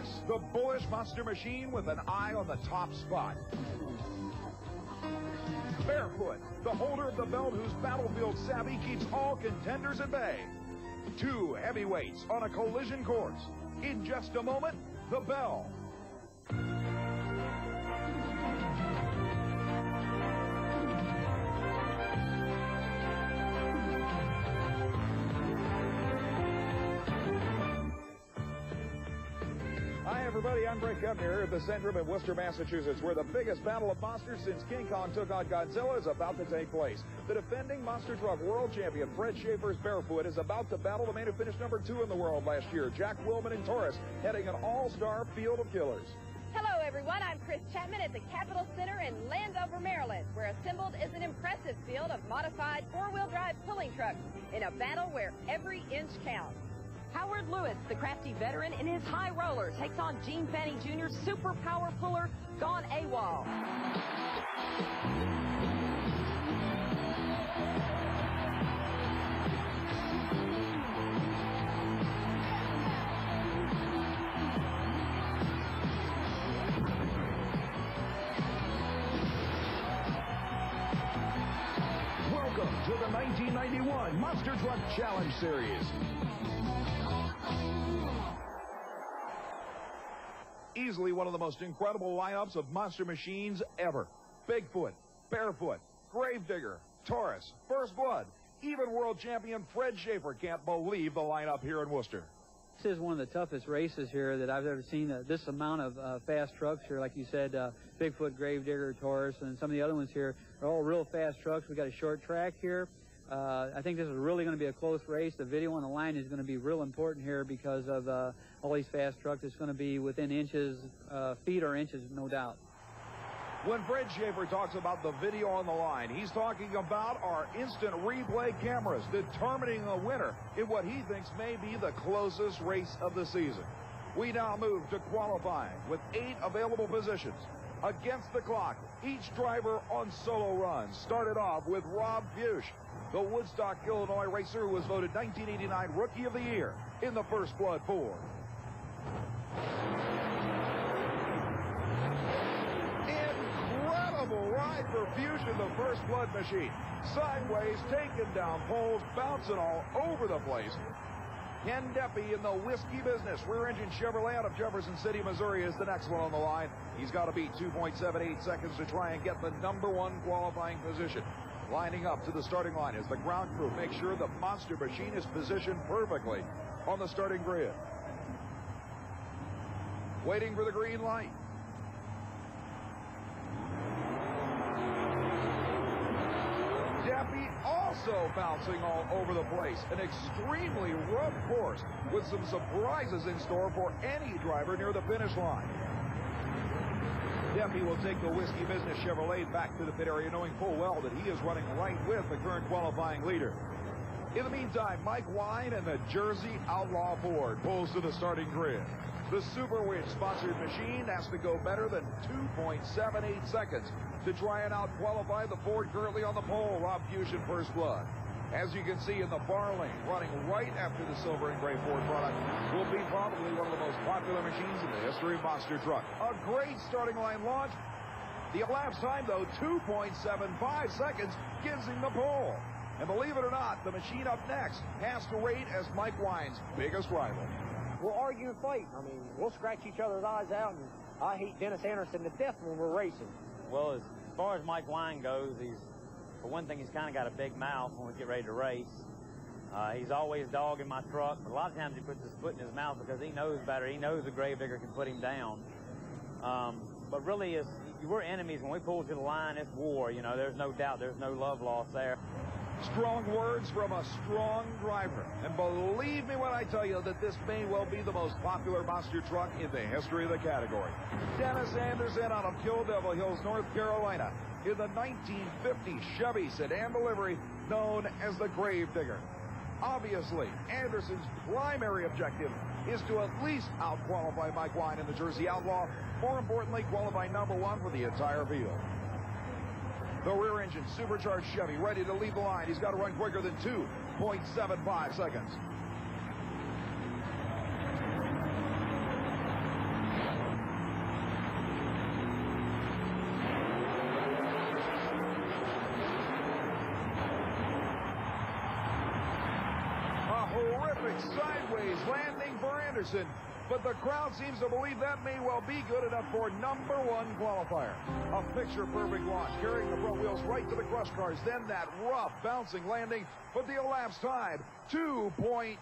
Taurus, the bullish monster machine with an eye on the top spot. Barefoot, the holder of the belt whose battlefield savvy keeps all contenders at bay. Two heavyweights on a collision course. In just a moment, the bell. Hi, everybody. I'm Greg Kempner here at the Centrum in Worcester, Massachusetts, where the biggest battle of monsters since King Kong took on Godzilla is about to take place. The defending monster truck world champion, Fred Schaefer's Barefoot, is about to battle the man who finished #2 in the world last year, Jack Willman in Taurus, heading an all-star field of killers. Hello, everyone. I'm Chris Chapman at the Capitol Center in Landover, Maryland, where assembled is an impressive field of modified four-wheel drive pulling trucks in a battle where every inch counts. Howard Lewis, the crafty veteran, in his high roller takes on Gene Fanning Jr.'s super power puller, Gone AWOL. Welcome to the 1991 Monster Truck Challenge Series. Easily one of the most incredible lineups of monster machines ever. Bigfoot, Barefoot, Gravedigger, Taurus, First Blood. Even world champion Fred Schaefer can't believe the lineup here in Worcester. This is one of the toughest races here that I've ever seen. This amount of fast trucks here, like you said, Bigfoot, Gravedigger, Taurus, and some of the other ones here are all real fast trucks. We got a short track here. I think this is really going to be a close race. The video on the line is going to be real important here because of all these fast trucks. It's going to be within inches, feet or inches, no doubt. When Fred Schaefer talks about the video on the line, he's talking about our instant replay cameras determining a winner in what he thinks may be the closest race of the season. We now move to qualifying with 8 available positions. Against the clock, each driver on solo runs started off with Rob Fuchs, the Woodstock, Illinois racer who was voted 1989 Rookie of the Year in the First Blood Ford. Incredible ride for Fuchs in the First Blood machine. Sideways, taking down poles, bouncing all over the place. Ken Deppy in the whiskey business. Rear-engine Chevrolet out of Jefferson City, Missouri is the next one on the line. He's got to beat 2.78 seconds to try and get the #1 qualifying position. Lining up to the starting line as the ground crew makes sure the monster machine is positioned perfectly on the starting grid. Waiting for the green light. Deppy also bouncing all over the place. An extremely rough course with some surprises in store for any driver near the finish line. Deppy will take the whiskey business Chevrolet back to the pit area, knowing full well that he is running right with the current qualifying leader. In the meantime, Mike Wine and the Jersey Outlaw Ford pulls to the starting grid. The Super Winch sponsored machine has to go better than 2.78 seconds to try and out-qualify the Ford currently on the pole, Rob Fuchs in First Blood. As you can see in the far lane, running right after the silver and gray Ford product, will be probably one of the most popular machines in the history of monster truck. A great starting line launch. The elapsed time, though, 2.75 seconds, gives him the pole. And believe it or not, the machine up next has to rate as Mike Wine's biggest rival. We'll argue and fight. I mean, we'll scratch each other's eyes out, and I hate Dennis Anderson to death when we're racing. Well, as far as Mike Wine goes, for one thing, he's kind of got a big mouth when we get ready to race. He's always dogging my truck, but a lot of times he puts his foot in his mouth because he knows better. He knows the Gravedigger can put him down. But really, we're enemies. When we pull to the line, it's war. You know, there's no doubt. There's no love lost there. Strong words from a strong driver. And believe me when I tell you that this may well be the most popular monster truck in the history of the category. Dennis Anderson out of Kill Devil Hills, North Carolina, in the 1950 Chevy sedan delivery known as the Gravedigger. Obviously, Anderson's primary objective is to at least out-qualify Mike Wine in the Jersey Outlaw. More importantly, qualify #1 for the entire field. The rear-engine supercharged Chevy ready to lead the line. He's got to run quicker than 2.75 seconds. perfect sideways landing for Anderson. But the crowd seems to believe that may well be good enough for number one qualifier. A picture-perfect launch, carrying the front wheels right to the crush cars. Then that rough, bouncing landing, but the elapsed time, 2.28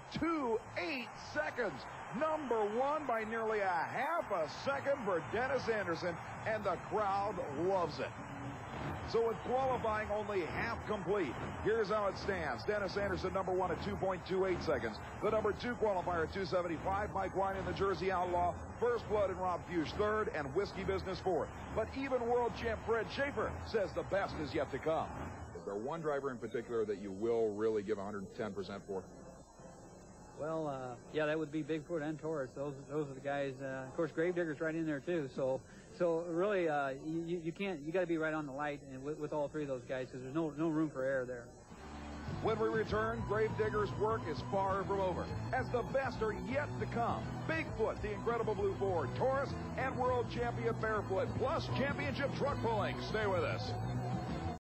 seconds. Number one by nearly a half a second for Dennis Anderson, and the crowd loves it. So with qualifying only half complete, here's how it stands. Dennis Anderson, number one at 2.28 seconds. The number two qualifier at 2:75. Mike Wine in the Jersey Outlaw. First Blood and Rob Fuchs third, and Whiskey Business fourth. But even world champ Fred Schaefer says the best is yet to come. Is there one driver in particular that you will really give 110% for? Well, yeah, that would be Bigfoot and Taurus. Those are the guys. Of course, Gravedigger's right in there too. So really, you got to be right on the light and with all three of those guys, because there's no room for error there. When we return, Gravedigger's work is far from over, as the best are yet to come. Bigfoot, the incredible blue Ford, Taurus, and world champion Barefoot, plus championship truck pulling. Stay with us.